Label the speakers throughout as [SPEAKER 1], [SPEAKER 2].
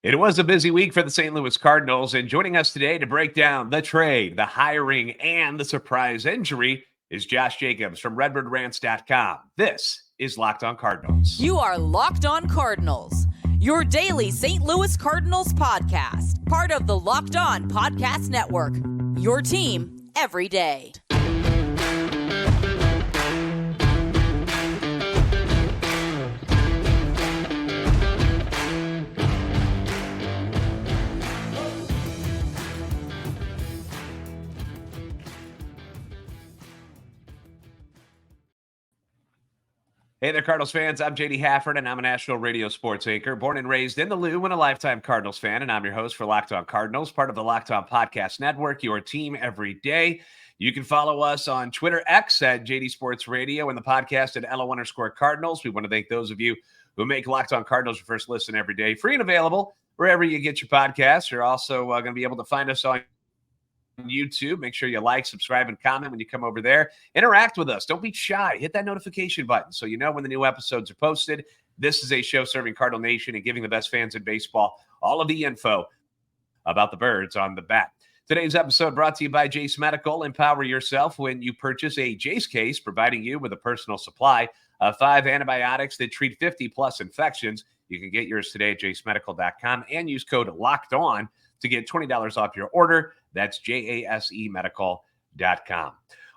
[SPEAKER 1] It was a busy week for the St. Louis Cardinals, and joining us today to break down the trade, the hiring, and the surprise injury is Josh Jacobs from RedbirdRants.com. This is Locked On Cardinals.
[SPEAKER 2] You are Locked On Cardinals, your daily St. Louis Cardinals podcast, part of the Locked On Podcast Network, your team every day.
[SPEAKER 1] Hey there, Cardinals fans. I'm JD Hafford, and I'm a national radio sports anchor, born and raised in the Lou and a lifetime Cardinals fan, and I'm your host for Locked On Cardinals, part of the Locked On Podcast Network, your team every day. You can follow us on Twitter X at JD Sports Radio and the podcast at LO_Cardinals. We want to thank those of you who make Locked On Cardinals your first listen every day, free and available wherever you get your podcasts. You're also going to be able to find us on YouTube. Make sure you like, subscribe, and comment when you come over there. Interact with us. Don't be shy. Hit that notification button so you know when the new episodes are posted. This is a show serving Cardinal Nation and giving the best fans in baseball all of the info about the birds on the bat. Today's episode brought to you by Jase Medical. Empower yourself when you purchase a Jase case, providing you with a personal supply of 5 antibiotics that treat 50-plus infections. You can get yours today at jasemedical.com and use code LOCKEDON to get $20 off your order. That's jasemedical.com.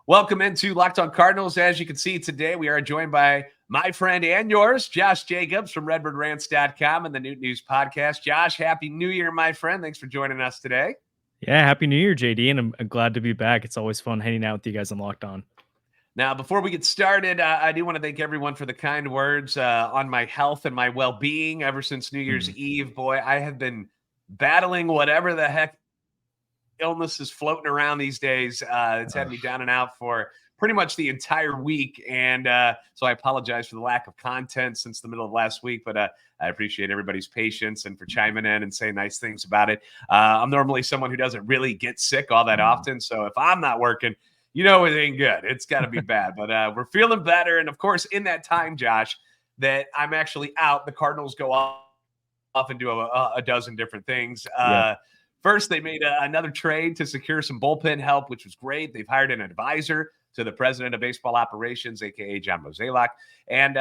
[SPEAKER 1] Welcome into Locked On Cardinals. As you can see today, we are joined by my friend and yours, Josh Jacobs from RedbirdRants.com and the Noot News Podcast. Josh, Happy New Year, my friend. Thanks for joining us today.
[SPEAKER 3] Yeah, Happy New Year, JD, and I'm glad to be back. It's always fun hanging out with you guys on Locked On.
[SPEAKER 1] Now, before we get started, I do want to thank everyone for the kind words on my health and my well-being ever since New Year's Eve. Boy, I have been battling whatever the heck illness is floating around these days. It's had me down and out for pretty much the entire week. And so I apologize for the lack of content since the middle of last week, but I appreciate everybody's patience and for chiming in and saying nice things about it. I'm normally someone who doesn't really get sick all that often. So if I'm not working, you know, it ain't good. It's got to be bad, but we're feeling better. And of course, in that time, Josh, that I'm actually out, the Cardinals go off and do a dozen different things. First, they made another trade to secure some bullpen help, which was great. They've hired an advisor to the president of baseball operations, a.k.a. John Mozeliak. And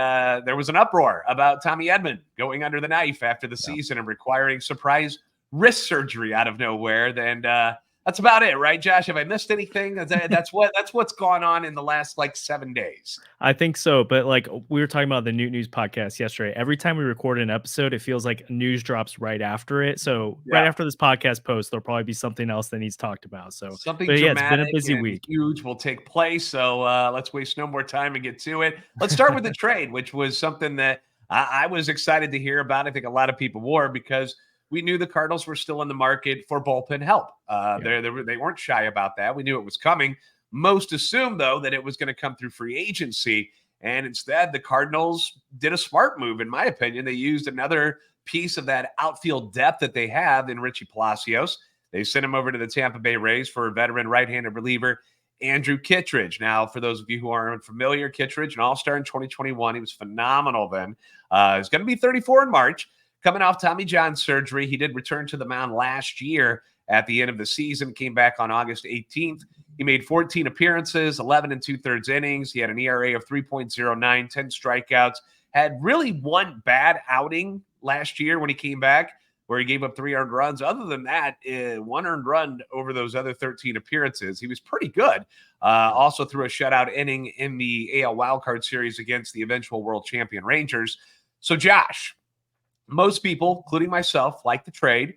[SPEAKER 1] there was an uproar about Tommy Edman going under the knife after the season and requiring surprise wrist surgery out of nowhere. And that's about it, right, Josh? Have I missed anything? That's what's gone on in the last 7 days.
[SPEAKER 3] I think so, but we were talking about the Noot News Podcast yesterday. Every time we record an episode, it feels like news drops right after it. So right after this podcast post, there'll probably be something else that needs talked about. So
[SPEAKER 1] something
[SPEAKER 3] dramatic,
[SPEAKER 1] it's been
[SPEAKER 3] a busy week.
[SPEAKER 1] Huge will take place. So let's waste no more time and get to it. Let's start with the trade, which was something that I was excited to hear about. I think a lot of people were, because we knew the Cardinals were still in the market for bullpen help. They weren't shy about that. We knew it was coming. Most assumed, though, that it was going to come through free agency. And instead, the Cardinals did a smart move, in my opinion. They used another piece of that outfield depth that they have in Richie Palacios. They sent him over to the Tampa Bay Rays for veteran right-handed reliever Andrew Kittredge. Now, for those of you who aren't familiar, Kittredge, an all-star in 2021. He was phenomenal then. He's going to be 34 in March. Coming off Tommy John surgery, he did return to the mound last year at the end of the season, came back on August 18th. He made 14 appearances, 11 2/3 innings. He had an ERA of 3.09, 10 strikeouts, had really one bad outing last year when he came back, where he gave up 3 earned runs. Other than that, 1 earned run over those other 13 appearances. He was pretty good. Also threw a shutout inning in the AL wildcard series against the eventual world champion Rangers. So, Josh, most people, including myself, like the trade.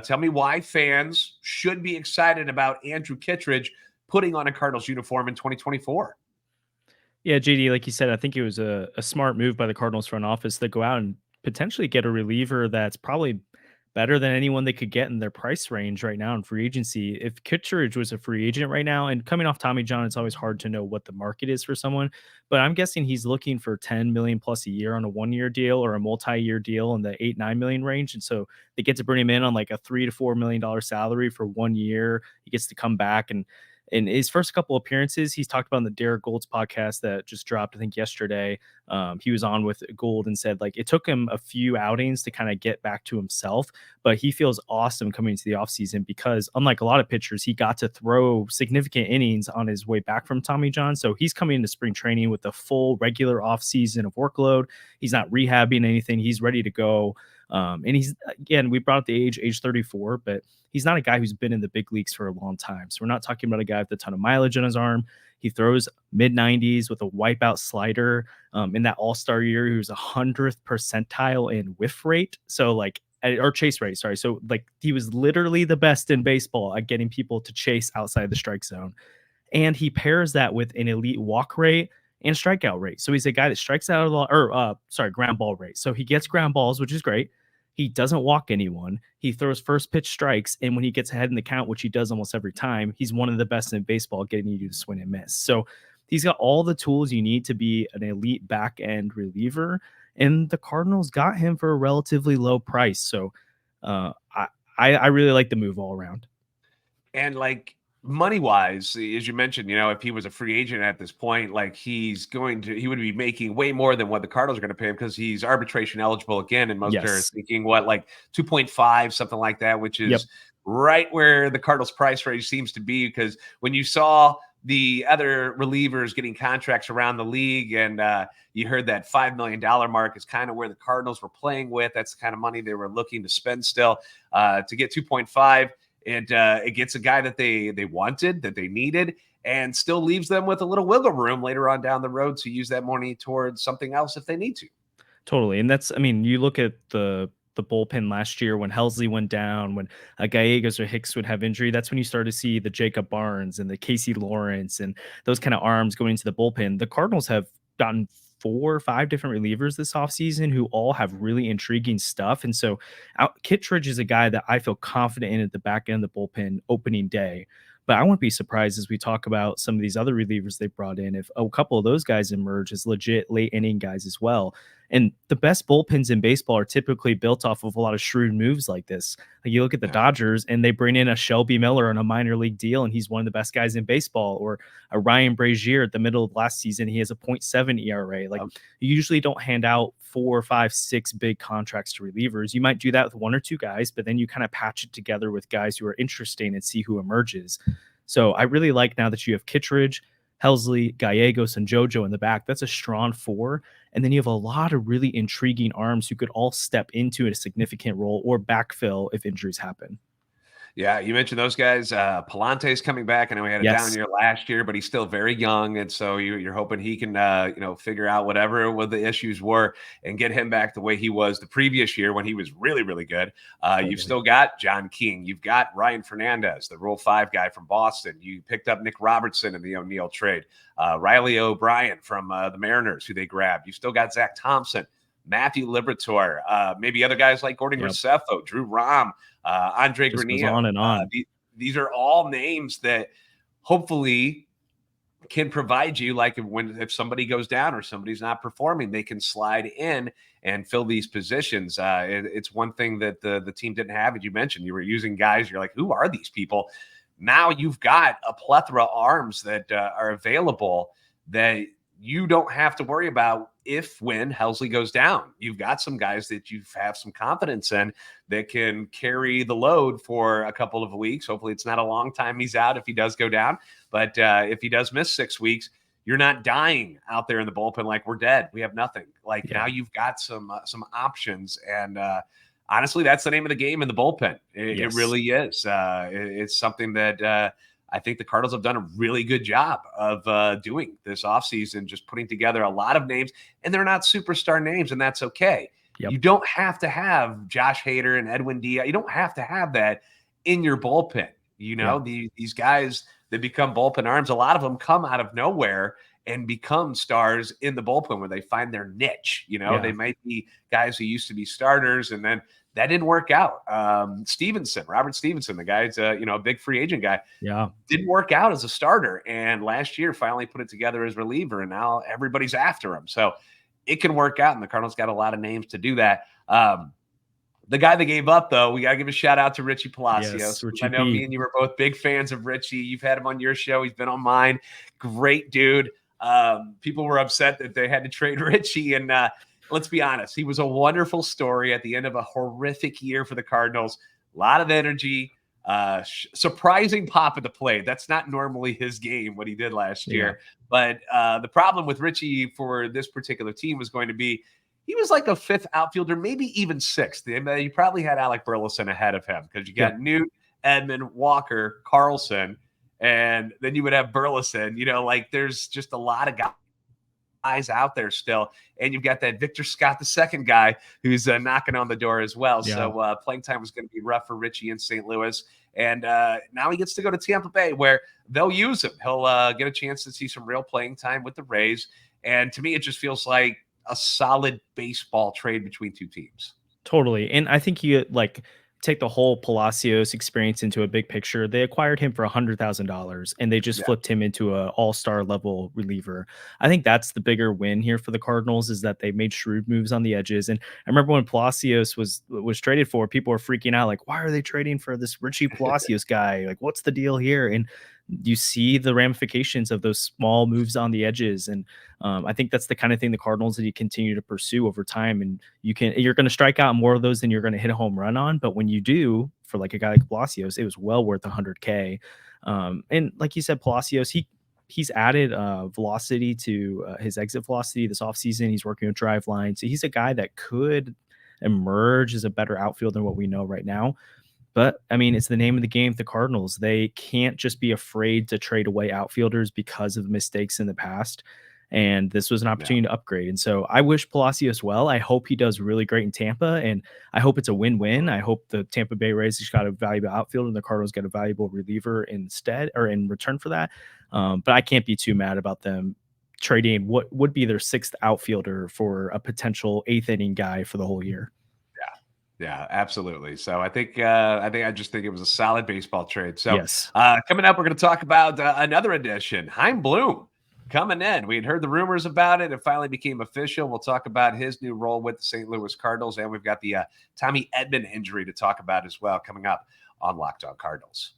[SPEAKER 1] Tell me why fans should be excited about Andrew Kittredge putting on a Cardinals uniform in 2024.
[SPEAKER 3] Yeah, JD, like you said, I think it was a smart move by the Cardinals front office to go out and potentially get a reliever that's probably better than anyone they could get in their price range right now in free agency. If Kittredge was a free agent right now, and coming off Tommy John, it's always hard to know what the market is for someone, but I'm guessing he's looking for 10 million plus a year on a 1-year deal or a multi-year deal in the 8-9 million range. And so they get to bring him in on like a $3 to $4 million salary for 1 year. He gets to come back, and In his first couple appearances, he's talked about in the Derek Gold's podcast that just dropped, I think yesterday. He was on with Gold and said like it took him a few outings to kind of get back to himself, but he feels awesome coming into the offseason because unlike a lot of pitchers, he got to throw significant innings on his way back from Tommy John. So he's coming into spring training with a full regular offseason of workload. He's not rehabbing anything. He's ready to go. And he's, again, we brought up the age 34, but he's not a guy who's been in the big leagues for a long time. So we're not talking about a guy with a ton of mileage on his arm. He throws mid 90s with a wipeout slider. In that all-star year, he was 100th percentile in whiff rate. So like, or chase rate, sorry. So like he was literally the best in baseball at getting people to chase outside the strike zone. And he pairs that with an elite walk rate and strikeout rate. So he's a guy that strikes out a lot, ground ball rate. So he gets ground balls, which is great. He doesn't walk anyone. He throws first pitch strikes. And when he gets ahead in the count, which he does almost every time, he's one of the best in baseball getting you to swing and miss. So he's got all the tools you need to be an elite back end reliever. And the Cardinals got him for a relatively low price. So I really like the move all around.
[SPEAKER 1] And like money wise, as you mentioned, if he was a free agent at this point, like he would be making way more than what the Cardinals are going to pay him because he's arbitration eligible again. And most are thinking like 2.5, something like that, which is right where the Cardinals price range seems to be. Because when you saw the other relievers getting contracts around the league and you heard that $5 million mark is kind of where the Cardinals were playing with. That's the kind of money they were looking to spend still to get 2.5. It gets a guy that they wanted, that they needed, and still leaves them with a little wiggle room later on down the road to use that money towards something else if they need to.
[SPEAKER 3] Totally. And that's, I mean, you look at the bullpen last year when Helsley went down, when Gallegos or Hicks would have injury, that's when you start to see the Jacob Barnes and the Casey Lawrence and those kind of arms going into the bullpen. The Cardinals have gotten 4 or 5 different relievers this offseason who all have really intriguing stuff. And so Kittredge is a guy that I feel confident in at the back end of the bullpen opening day. But I wouldn't be surprised as we talk about some of these other relievers they brought in if a couple of those guys emerge as legit late inning guys as well. And the best bullpens in baseball are typically built off of a lot of shrewd moves like this. Like you look at the Dodgers and they bring in a Shelby Miller on a minor league deal, and he's one of the best guys in baseball. Or a Ryan Brazier at the middle of last season, he has a 0.7 ERA. Like you usually don't hand out 4, 5, 6 big contracts to relievers. You might do that with 1 or 2 guys, but then you kind of patch it together with guys who are interesting and see who emerges. So I really like now that you have Kittredge, Helsley, Gallegos, and JoJo in the back. That's a strong 4. And then you have a lot of really intriguing arms who could all step into a significant role or backfill if injuries happen.
[SPEAKER 1] Yeah, you mentioned those guys. Palante's coming back. I know he had a down year last year, but he's still very young. And so you're hoping he can, figure out whatever the issues were and get him back the way he was the previous year when he was really, really good. You've still got John King. You've got Ryan Fernandez, the Rule 5 guy from Boston. You picked up Nick Robertson in the O'Neill trade. Riley O'Brien from the Mariners, who they grabbed. You still got Zach Thompson, Matthew Liberatore, maybe other guys like Gordon Graceffo, Drew Rom, Andre Granillo.
[SPEAKER 3] On and on.
[SPEAKER 1] These are all names that hopefully can provide you, like if somebody goes down or somebody's not performing, they can slide in and fill these positions. It's one thing that the team didn't have. As you mentioned, you were using guys, you're like, who are these people? Now you've got a plethora of arms that are available that you don't have to worry about when Helsley goes down. You've got some guys that you have some confidence in that can carry the load for a couple of weeks. Hopefully it's not a long time he's out if he does go down. But if he does miss 6 weeks, you're not dying out there in the bullpen like we're dead. We have nothing. Now you've got some options. And honestly, that's the name of the game in the bullpen. It really is. It's something that I think the Cardinals have done a really good job of doing this offseason, just putting together a lot of names, and they're not superstar names, and that's okay. You don't have to have Josh Hader and Edwin Diaz. You don't have to have that in your bullpen. These guys that become bullpen arms, a lot of them come out of nowhere and become stars in the bullpen where they find their niche. They might be guys who used to be starters, and then that didn't work out. Robert Stevenson, the guy's a big free agent guy. Didn't work out as a starter. And last year finally put it together as reliever. And now everybody's after him. So it can work out. And the Cardinals got a lot of names to do that. The guy that gave up, though, we got to give a shout out to Richie
[SPEAKER 3] Yes,
[SPEAKER 1] Palacios.
[SPEAKER 3] Richie
[SPEAKER 1] I know
[SPEAKER 3] P.
[SPEAKER 1] me and you were both big fans of Richie. You've had him on your show. He's been on mine. Great dude. People were upset that they had to trade Richie. And let's be honest, he was a wonderful story at the end of a horrific year for the Cardinals. A lot of energy, surprising pop at the plate. That's not normally his game, what he did last year. But the problem with Richie for this particular team was going to be he was like a fifth outfielder, maybe even sixth. You probably had Alec Burleson ahead of him because you got Noot, Edman, Walker, Carlson, and then you would have Burleson. There's just a lot of guys out there still. And you've got that Victor Scott, the second guy, who's knocking on the door as well. Yeah. So playing time was going to be rough for Richie in St. Louis. And now he gets to go to Tampa Bay where they'll use him. He'll get a chance to see some real playing time with the Rays. And to me, it just feels like a solid baseball trade between two teams.
[SPEAKER 3] Totally. And I think you take the whole Palacios experience into a big picture. They acquired him for $100,000 and they just flipped him into an all-star level reliever. I think that's the bigger win here for the Cardinals is that they made shrewd moves on the edges. And I remember when Palacios was traded for, people were freaking out like, why are they trading for this Richie Palacios guy? Like, what's the deal here? And you see the ramifications of those small moves on the edges. And I think that's the kind of thing the Cardinals that you continue to pursue over time. And you're going to strike out more of those than you're going to hit a home run on. But when you do, for like a guy like Palacios, it was well worth $100K. And like you said, Palacios, he's added velocity to his exit velocity this offseason. He's working with drive lines. So he's a guy that could emerge as a better outfielder than what we know right now. But, I mean, it's the name of the game. The Cardinals, they can't just be afraid to trade away outfielders because of mistakes in the past. And this was an opportunity to upgrade. And so I wish Palacios well. I hope he does really great in Tampa. And I hope it's a win-win. I hope the Tampa Bay Rays has got a valuable outfielder and the Cardinals get a valuable reliever instead or in return for that. But I can't be too mad about them trading what would be their sixth outfielder for a potential eighth inning guy for the whole year.
[SPEAKER 1] Yeah, absolutely. So I think I just think it was a solid baseball trade. So
[SPEAKER 3] yes.
[SPEAKER 1] Coming up, we're going to talk about another addition, Chaim Bloom coming in. We had heard the rumors about it. It finally became official. We'll talk about his new role with the St. Louis Cardinals. And we've got the Tommy Edman injury to talk about as well coming up on Locked On Cardinals.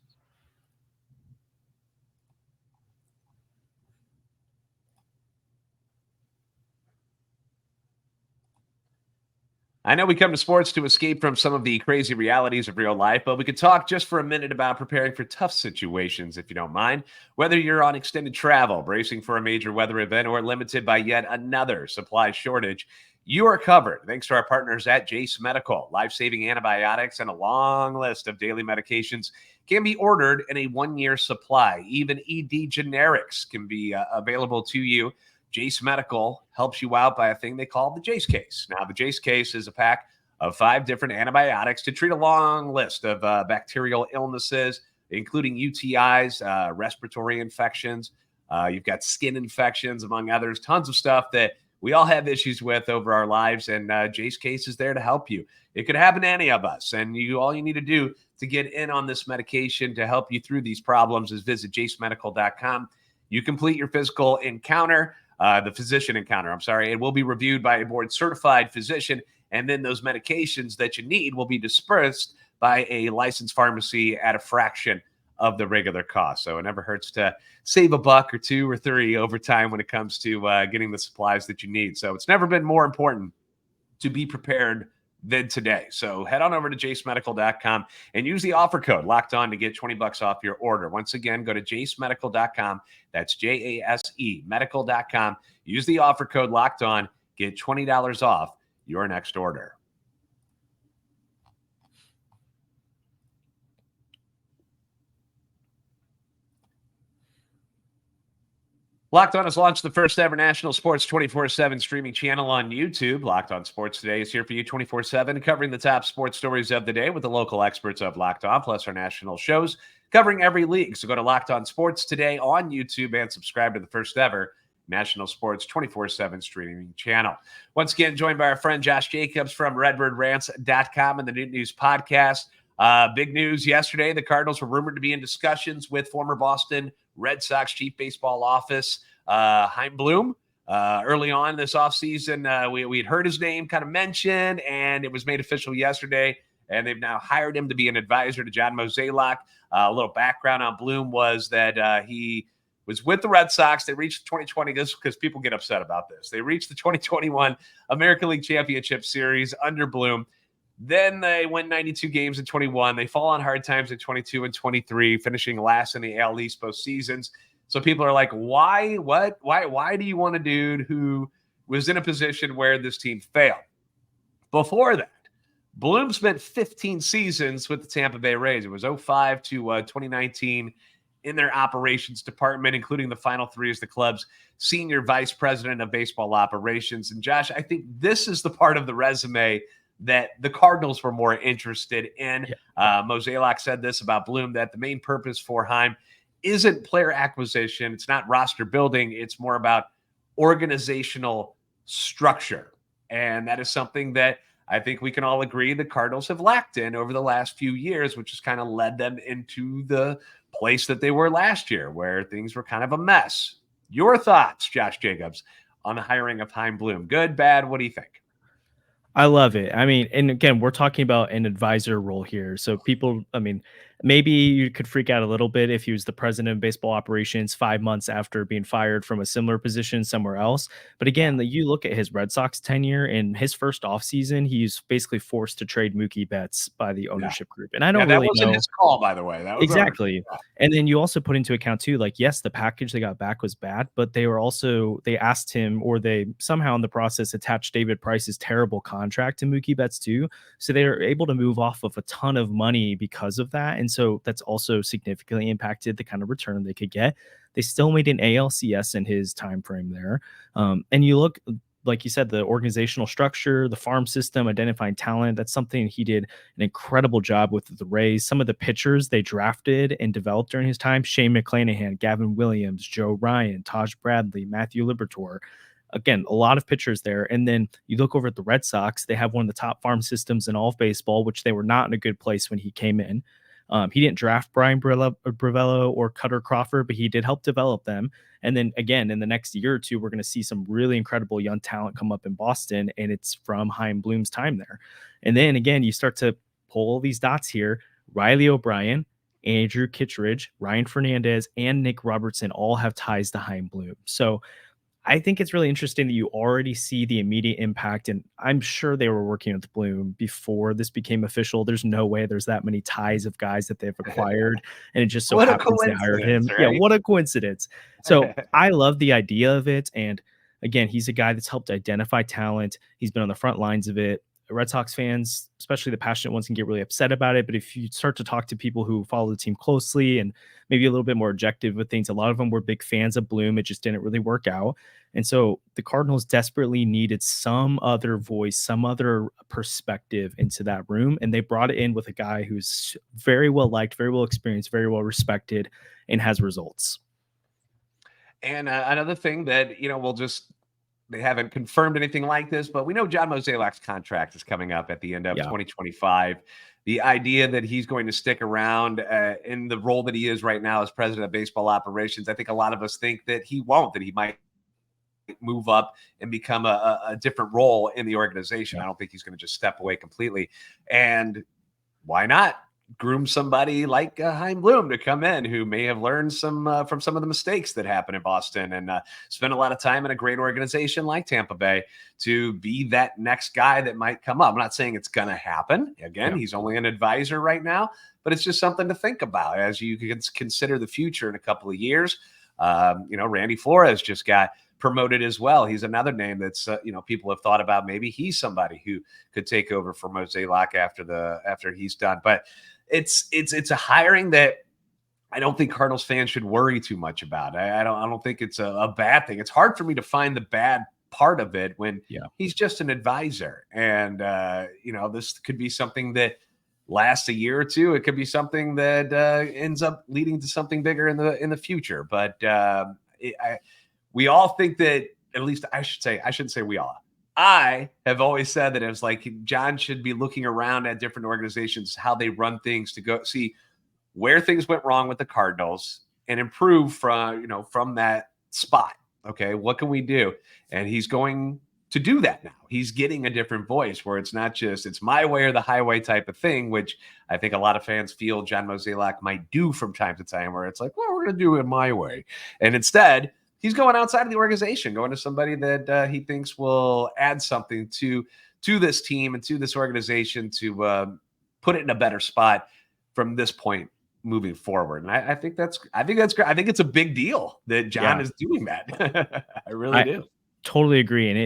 [SPEAKER 1] I know we come to sports to escape from some of the crazy realities of real life, but we could talk just for a minute about preparing for tough situations, if you don't mind. Whether you're on extended travel, bracing for a major weather event, or limited by yet another supply shortage, you are covered thanks to our partners at Jase Medical. Life-saving antibiotics and a long list of daily medications can be ordered in a 1-year supply. Even ED generics can be available to you. Jase Medical helps you out by a thing they call the Jase case. Now, the Jase case is a pack of 5 different antibiotics to treat a long list of bacterial illnesses, including UTIs, respiratory infections. You've got skin infections, among others, tons of stuff that we all have issues with over our lives, and Jase case is there to help you. It could happen to any of us, and all you need to do to get in on this medication to help you through these problems is visit jasemedical.com. You complete your physical encounter. The physician encounter, it will be reviewed by a board-certified physician, and then those medications that you need will be dispersed by a licensed pharmacy at a fraction of the regular cost. So it never hurts to save a buck or 2 or 3 over time when it comes to getting the supplies that you need. So it's never been more important to be prepared than today. So head on over to jasemedical.com and use the offer code Locked On to get $20 off your order. Once again, go to jasemedical.com. That's JASE medical.com. Use the offer code Locked On, get $20 off your next order. Locked On has launched the first ever national sports 24/7 streaming channel on YouTube. Locked On Sports Today is here for you 24/7, covering the top sports stories of the day with the local experts of Locked On, plus our national shows covering every league. So go to Locked On Sports Today on YouTube and subscribe to the first ever national sports 24/7 streaming channel. Once again, joined by our friend Josh Jacobs from RedbirdRants.com and the Noot News Podcast. Big news yesterday. The Cardinals were rumored to be in discussions with former Boston Red Sox chief baseball office, Chaim Bloom. early on this offseason, we had heard his name kind of mentioned, and it was made official yesterday. And they've now hired him to be an advisor to John Mozeliak. A little background on Bloom was that he was with the Red Sox. They reached the 2020, this because people get upset about this. They reached the 2021 American League Championship Series under Bloom. Then they went 92 games in 21. They fall on hard times in 22 and 23, finishing last in the AL East both seasons. So people are like, why do you want a dude who was in a position where this team failed? Before that, Bloom spent 15 seasons with the Tampa Bay Rays. It was 05 to 2019 in their operations department, including the final 3 as the club's senior vice president of baseball operations. And Josh, I think this is the part of the resume that the Cardinals were more interested in. Mozeliak said this about Bloom, that the main purpose for Chaim isn't player acquisition. It's not roster building. It's more about organizational structure. And that is something that I think we can all agree the Cardinals have lacked in over the last few years, which has kind of led them into the place that they were last year, where things were kind of a mess. Your thoughts, Josh Jacobs, on the hiring of Chaim Bloom? Good, bad? What do you think?
[SPEAKER 3] I love it. I mean, and again, we're talking about an advisor role here. So people, I mean, maybe you could freak out a little bit if he was the president of baseball operations 5 months after being fired from a similar position somewhere else. But again, you look at his Red Sox tenure in his first offseason, he's basically forced to trade Mookie Betts by the ownership group. And I don't
[SPEAKER 1] that
[SPEAKER 3] really
[SPEAKER 1] wasn't
[SPEAKER 3] know.
[SPEAKER 1] his call, by the way. That was
[SPEAKER 3] exactly. And then you also put into account too, like, yes, the package they got back was bad, but they asked him, or they somehow in the process attached David Price's terrible contract to Mookie Betts too. So they were able to move off of a ton of money because of that. And so that's also significantly impacted the kind of return they could get. They still made an ALCS in his time frame there. And you look, like you said, the organizational structure, the farm system, identifying talent, that's something he did an incredible job with the Rays. Some of the pitchers they drafted and developed during his time, Shane McClanahan, Gavin Williams, Joe Ryan, Taj Bradley, Matthew Liberatore. Again, a lot of pitchers there. And then you look over at the Red Sox, they have one of the top farm systems in all of baseball, which they were not in a good place when he came in. He didn't draft Brian Bravello or Cutter Crawford, but he did help develop them. And then again, in the next year or two, we're going to see some really incredible young talent come up in Boston, and it's from Chaim Bloom's time there. And then again, you start to pull these dots here. Riley O'Brien, Andrew Kittredge, Ryan Fernandez, and Nick Robertson all have ties to Chaim Bloom. So I think it's really interesting that you already see the immediate impact, and I'm sure they were working with Bloom before this became official. There's no way there's that many ties of guys that they've acquired, and it just so happens they hired him. Right? Yeah, what a coincidence. So I love the idea of it, and again, he's a guy that's helped identify talent. He's been on the front lines of it. Red Sox fans, especially the passionate ones, can get really upset about it. But if you start to talk to people who follow the team closely and maybe a little bit more objective with things, a lot of them were big fans of Bloom. It just didn't really work out. And so the Cardinals desperately needed some other voice, some other perspective into that room. And they brought it in with a guy who's very well liked, very well experienced, very well respected, and has results.
[SPEAKER 1] And another thing that, they haven't confirmed anything like this, but we know John Mozeliak's contract is coming up at the end of 2025. The idea that he's going to stick around in the role that he is right now as president of baseball operations, I think a lot of us think that he won't, that he might move up and become a different role in the organization. I don't think he's going to just step away completely. And why not groom somebody like Chaim Bloom to come in who may have learned some from some of the mistakes that happened in Boston and spend a lot of time in a great organization like Tampa Bay to be that next guy that might come up. I'm not saying it's going to happen. Again, he's only an advisor right now, but it's just something to think about as you consider the future in a couple of years. Randy Flores just got promoted as well. He's another name that's people have thought about. Maybe he's somebody who could take over for Mozeliak after he's done. But it's a hiring that I don't think Cardinals fans should worry too much about. I don't think it's a bad thing. It's hard for me to find the bad part of it when he's just an advisor, and this could be something that lasts a year or two. It could be something that ends up leading to something bigger in the future. But we all think that, at least I shouldn't say we all. I have always said that it was like John should be looking around at different organizations, how they run things, to go see where things went wrong with the Cardinals and improve from that spot. Okay, what can we do? And he's going to do that now. He's getting a different voice where it's not just it's my way or the highway type of thing, which I think a lot of fans feel John Mozeliak might do from time to time, where it's like, well, we're going to do it my way. And instead, he's going outside of the organization, going to somebody that he thinks will add something to this team and to this organization to put it in a better spot from this point moving forward. And I think that's great. I think it's a big deal that John is doing that. I really do.
[SPEAKER 3] Totally agree. And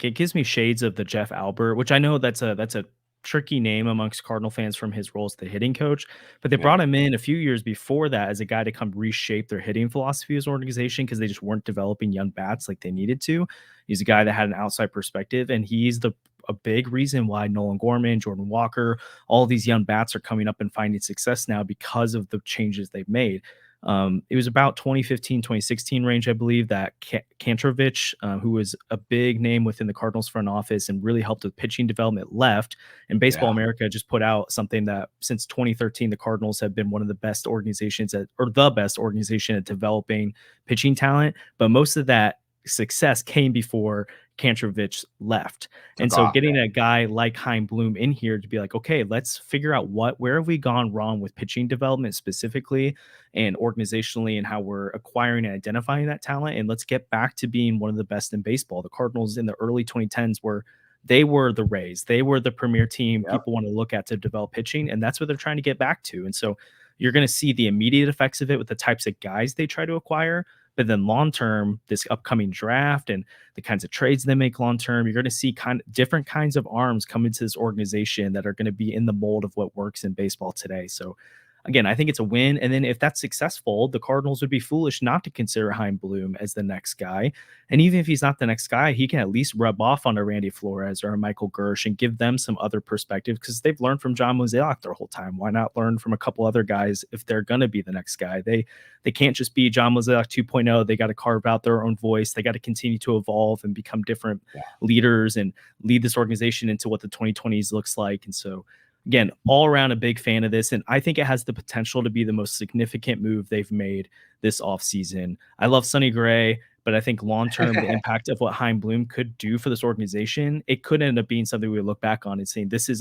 [SPEAKER 3] it gives me shades of the Jeff Albert, which I know that's a tricky name amongst Cardinal fans from his role as the hitting coach, but they brought him in a few years before that as a guy to come reshape their hitting philosophy as an organization because they just weren't developing young bats like they needed to. He's a guy that had an outside perspective, and he's a big reason why Nolan Gorman, Jordan Walker, all these young bats are coming up and finding success now because of the changes they've made. It was about 2015, 2016 range, I believe, that Kittredge, who was a big name within the Cardinals front office and really helped with pitching development, left. And Baseball America just put out something that since 2013, the Cardinals have been one of the best organizations the best organization at developing pitching talent. But most of that success came before Kittredge left. And so getting a guy like Chaim Bloom in here to be like, okay, let's figure out where have we gone wrong with pitching development specifically and organizationally and how we're acquiring and identifying that talent. And let's get back to being one of the best in baseball. The Cardinals in the early 2010s were the Rays. They were the premier team people want to look at to develop pitching. And that's what they're trying to get back to. And so you're going to see the immediate effects of it with the types of guys they try to acquire. But then long term, this upcoming draft and the kinds of trades they make long term, you're going to see different kinds of arms come into this organization that are going to be in the mold of what works in baseball today. So again, I think it's a win. And then if that's successful, the Cardinals would be foolish not to consider Chaim Bloom as the next guy. And even if he's not the next guy, he can at least rub off on a Randy Flores or a Michael Gersh and give them some other perspective because they've learned from John Mozeliak their whole time. Why not learn from a couple other guys if they're going to be the next guy? They can't just be John Mozeliak 2.0. They got to carve out their own voice. They got to continue to evolve and become different leaders and lead this organization into what the 2020s looks like. And so again, all around a big fan of this. And I think it has the potential to be the most significant move they've made this offseason. I love Sonny Gray, but I think long-term, the impact of what Chaim Bloom could do for this organization, it could end up being something we look back on and saying, this was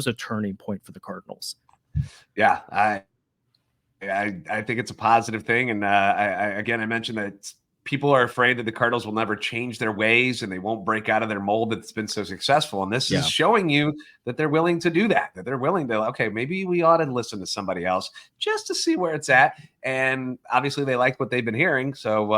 [SPEAKER 3] a turning point for the Cardinals.
[SPEAKER 1] Yeah, I think it's a positive thing. And I mentioned that people are afraid that the Cardinals will never change their ways and they won't break out of their mold that's been so successful. And this is showing you that they're willing to do that they're willing to, okay, maybe we ought to listen to somebody else just to see where it's at. And obviously they like what they've been hearing. So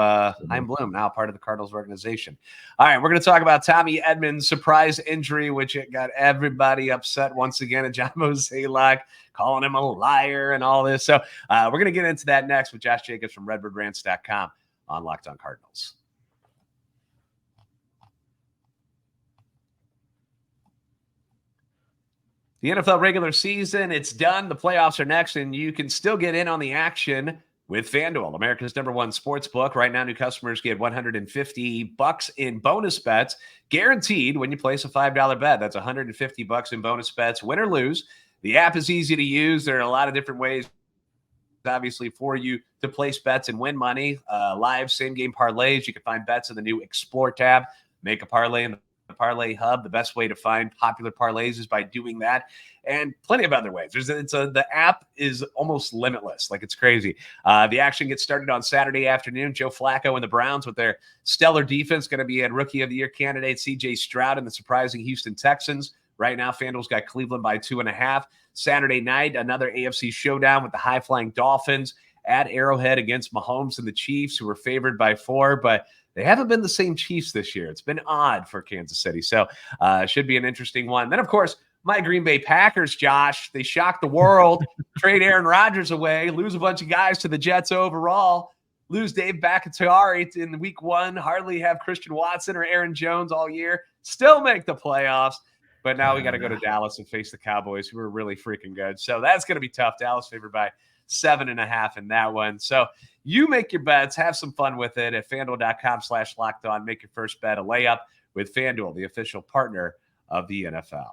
[SPEAKER 1] Chaim Bloom, now part of the Cardinals organization. All right, we're going to talk about Tommy Edman's surprise injury, which it got everybody upset once again, and John Mozeliak calling him a liar and all this. So we're going to get into that next with Josh Jacobs from RedbirdRants.com. on Locked On Cardinals. The NFL regular season, it's done. The playoffs are next, and you can still get in on the action with FanDuel, America's number one sportsbook. Right now, new customers get $150 in bonus bets, guaranteed when you place a $5 bet. That's $150 in bonus bets, win or lose. The app is easy to use. There are a lot of different ways, obviously, for you to place bets and win money. Live same-game parlays. You can find bets in the new Explore tab. Make a parlay in the Parlay Hub. The best way to find popular parlays is by doing that, and plenty of other ways. The app is almost limitless. Like, it's crazy. The action gets started on Saturday afternoon. Joe Flacco and the Browns, with their stellar defense, going to be at Rookie of the Year candidate C.J. Stroud and the surprising Houston Texans. Right now, FanDuel's got Cleveland by 2.5. Saturday night, another AFC showdown with the high-flying Dolphins at Arrowhead against Mahomes and the Chiefs, who were favored by 4, but they haven't been the same Chiefs this year. It's been odd for Kansas City, so should be an interesting one. Then, of course, my Green Bay Packers, Josh, they shocked the world, trade Aaron Rodgers away, lose a bunch of guys to the Jets overall, lose Dave Bakhtiari in week 1, hardly have Christian Watson or Aaron Jones all year, still make the playoffs. But now we got to go to Dallas and face the Cowboys, who are really freaking good. So that's going to be tough. Dallas favored by 7.5 in that one. So you make your bets, have some fun with it at FanDuel.com/lockedon. Make your first bet a layup with FanDuel, the official partner of the NFL.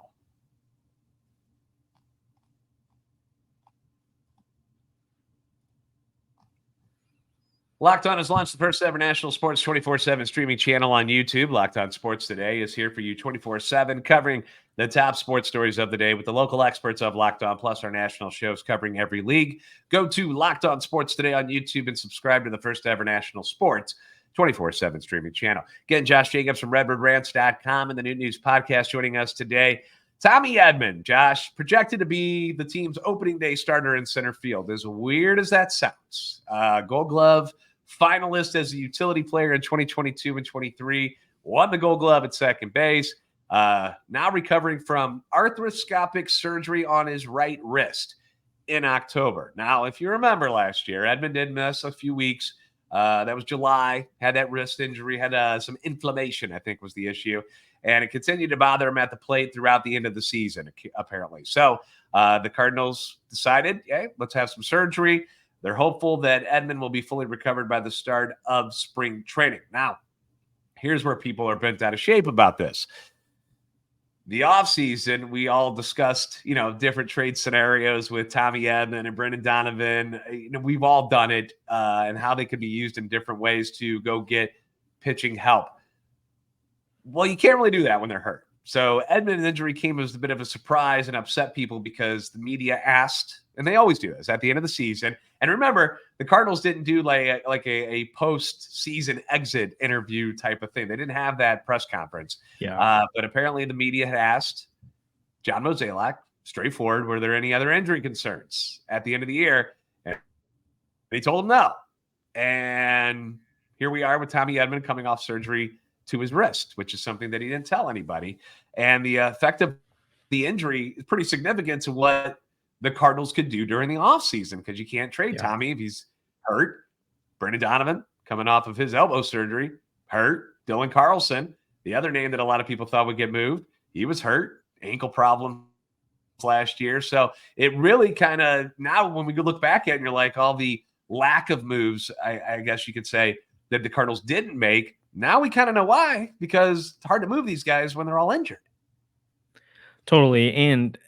[SPEAKER 1] Locked On has launched the first ever national sports 24/7 streaming channel on YouTube. Locked On Sports Today is here for you 24/7, covering the top sports stories of the day with the local experts of Locked On, plus our national shows covering every league. Go to Locked On Sports Today on YouTube and subscribe to the first ever national sports 24/7 streaming channel. Again, Josh Jacobs from RedbirdRants.com and the Noot News Podcast joining us today. Tommy Edman, Josh, projected to be the team's opening day starter in center field. As weird as that sounds, Gold Glove finalist as a utility player in 2022 and 23, won the Gold Glove at second base. Now recovering from arthroscopic surgery on his right wrist in October. Now, if you remember last year, Edman did miss a few weeks. That was July, had that wrist injury, had some inflammation, I think was the issue. And it continued to bother him at the plate throughout the end of the season, apparently. So the Cardinals decided, hey, let's have some surgery. They're hopeful that Edman will be fully recovered by the start of spring training. Now, here's where people are bent out of shape about this. The offseason, we all discussed, different trade scenarios with Tommy Edman and Brendan Donovan. We've all done it and how they could be used in different ways to go get pitching help. Well, you can't really do that when they're hurt. So Edman's injury came as a bit of a surprise and upset people because the media asked, and they always do this at the end of the season. And remember, the Cardinals didn't do like a post-season exit interview type of thing. They didn't have that press conference.
[SPEAKER 3] Yeah.
[SPEAKER 1] But apparently the media had asked John Mozeliak, straightforward, were there any other injury concerns at the end of the year? And they told him no. And here we are with Tommy Edman coming off surgery to his wrist, which is something that he didn't tell anybody. And the effect of the injury is pretty significant to what the Cardinals could do during the offseason, because you can't trade Tommy if he's hurt. Brendan Donovan coming off of his elbow surgery, hurt. Dylan Carlson, the other name that a lot of people thought would get moved, he was hurt, ankle problem last year. So it really kind of, now when we look back at it, you're like, all the lack of moves, I guess you could say, that the Cardinals didn't make. Now we kind of know why, because it's hard to move these guys when they're all injured.
[SPEAKER 3] Totally. And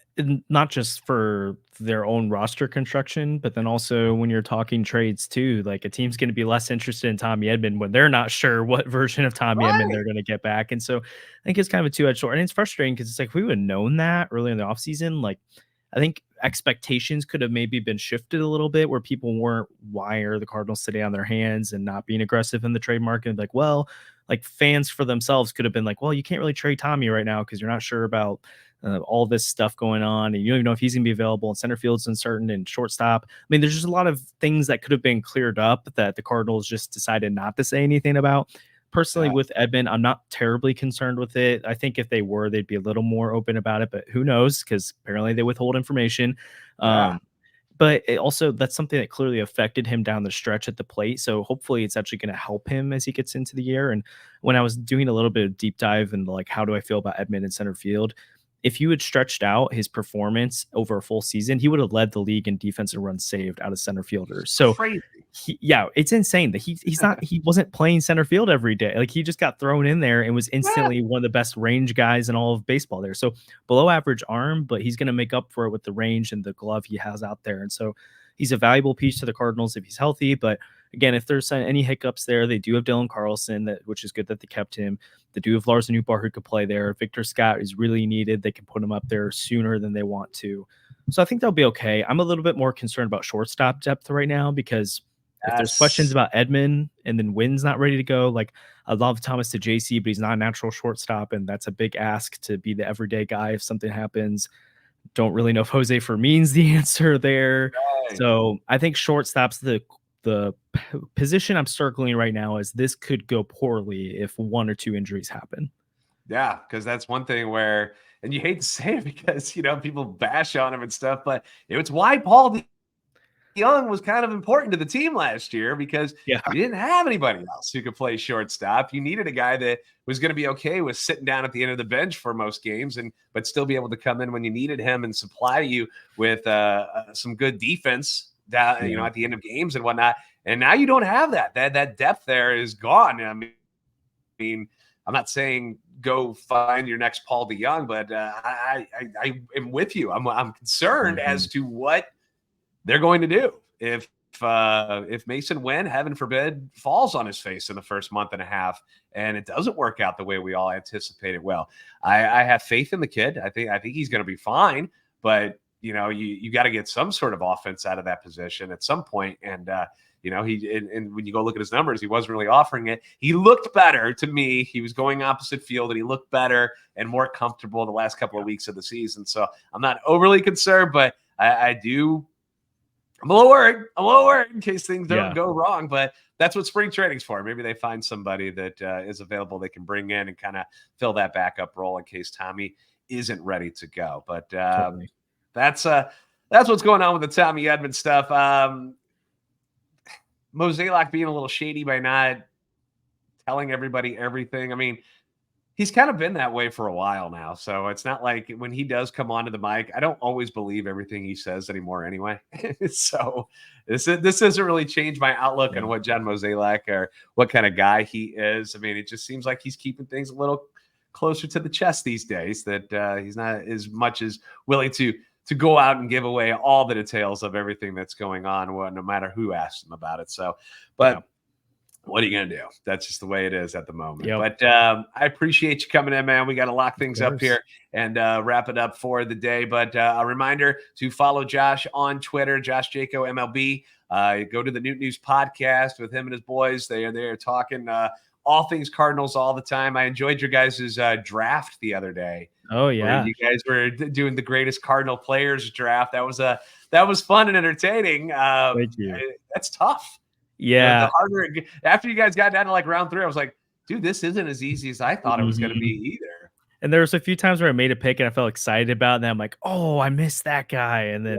[SPEAKER 3] not just for their own roster construction, but then also when you're talking trades too, like a team's going to be less interested in Tommy Edman when they're not sure what version of Tommy Edman they're going to get back. And so I think it's kind of a two-edged sword. And it's frustrating because it's like, if we would have known that early in the offseason, like I think expectations could have maybe been shifted a little bit where people weren't, why are the Cardinals sitting on their hands and not being aggressive in the trade market? Like, well, like fans for themselves could have been like, well, you can't really trade Tommy right now because you're not sure about all this stuff going on. And you don't even know if he's going to be available, and center field's uncertain, and shortstop. I mean, there's just a lot of things that could have been cleared up that the Cardinals just decided not to say anything about. Personally, with Edman, I'm not terribly concerned with it. I think if they were, they'd be a little more open about it, but who knows? Because apparently they withhold information. But it also, that's something that clearly affected him down the stretch at the plate. So hopefully it's actually going to help him as he gets into the year. And when I was doing a little bit of deep dive into like, how do I feel about Edman in center field? If you had stretched out his performance over a full season, he would have led the league in defensive runs saved out of center fielders. So it's insane that he wasn't playing center field every day. Like he just got thrown in there and was instantly one of the best range guys in all of baseball there. So below average arm, but he's going to make up for it with the range and the glove he has out there. And so he's a valuable piece to the Cardinals if he's healthy. But again, if there's any hiccups there, they do have Dylan Carlson, which is good that they kept him. They do have Larson Newbar who could play there. Victor Scott is really needed. They can put him up there sooner than they want to. So I think they'll be okay. I'm a little bit more concerned about shortstop depth right now, because if there's questions about Edman and then Wynn's not ready to go, like I love Thomas to JC, but he's not a natural shortstop, and that's a big ask to be the everyday guy if something happens. Don't really know if Jose Fermin's the answer there. Right. So I think shortstop's the position I'm circling right now, is this could go poorly if one or two injuries happen.
[SPEAKER 1] Yeah, because that's one thing where, and you hate to say it because, people bash on him and stuff, but it's why Paul DeYoung was kind of important to the team last year, because you didn't have anybody else who could play shortstop. You needed a guy that was going to be okay with sitting down at the end of the bench for most games, but still be able to come in when you needed him and supply you with some good defense at the end of games and whatnot. And now you don't have that. That depth there is gone. I mean, I'm not saying go find your next Paul DeYoung, but I am with you. I'm concerned as to what they're going to do if if Mason Wynn, heaven forbid, falls on his face in the first month and a half, and it doesn't work out the way we all anticipated, well, I have faith in the kid. I think he's going to be fine, but you got to get some sort of offense out of that position at some point. And and when you go look at his numbers, he wasn't really offering it. He looked better to me. He was going opposite field, and he looked better and more comfortable the last couple of weeks of the season. So I'm not overly concerned, but I'm a little worried in case things don't go wrong, but that's what spring training's for. Maybe they find somebody that is available they can bring in and kind of fill that backup role in case Tommy isn't ready to go. But that's what's going on with the Tommy Edman stuff. Mozeliak being a little shady by not telling everybody everything. I mean, he's kind of been that way for a while now. So it's not like when he does come onto the mic, I don't always believe everything he says anymore anyway. So this doesn't really change my outlook on what John Mozeliak or what kind of guy he is. I mean, it just seems like he's keeping things a little closer to the chest these days, that he's not as much as willing to go out and give away all the details of everything that's going on, no matter who asks him about it. So, but what are you going to do? That's just the way it is at the moment. But I appreciate you coming in, man. We got to lock things up here and wrap it up for the day. But a reminder to follow Josh on Twitter, Josh Jaco MLB. Go to the Noot News Podcast with him and his boys. They are there talking all things Cardinals all the time. I enjoyed your guys' draft the other day.
[SPEAKER 3] Oh yeah,
[SPEAKER 1] you guys were doing the greatest Cardinal players draft. That was fun and entertaining.
[SPEAKER 3] Thank you.
[SPEAKER 1] That's tough.
[SPEAKER 3] Yeah.
[SPEAKER 1] The harder after you guys got down to like round 3, I was like, dude, this isn't as easy as I thought it was going to be either.
[SPEAKER 3] And there was a few times where I made a pick and I felt excited about it, and then I'm like, oh, I missed that guy. And then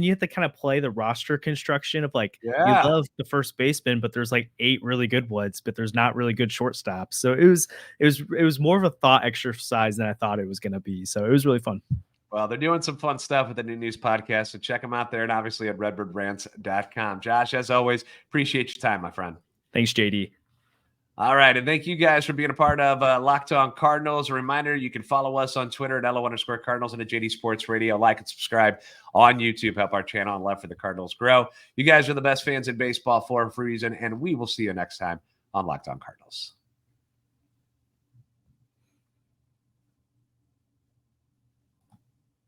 [SPEAKER 3] you have to kind of play the roster construction of like, you love the first baseman, but there's like 8 really good ones, but there's not really good shortstops. So it was more of a thought exercise than I thought it was going to be. So it was really fun.
[SPEAKER 1] Well, they're doing some fun stuff with the Noot News Podcast, so check them out there and obviously at redbirdrants.com. Josh, as always, appreciate your time, my friend.
[SPEAKER 3] Thanks, JD.
[SPEAKER 1] All right, and thank you guys for being a part of Locked On Cardinals. A reminder, you can follow us on Twitter at LO_Cardinals and at JD Sports Radio. Like and subscribe on YouTube. Help our channel and love for the Cardinals grow. You guys are the best fans in baseball for a reason, and we will see you next time on Locked On Cardinals.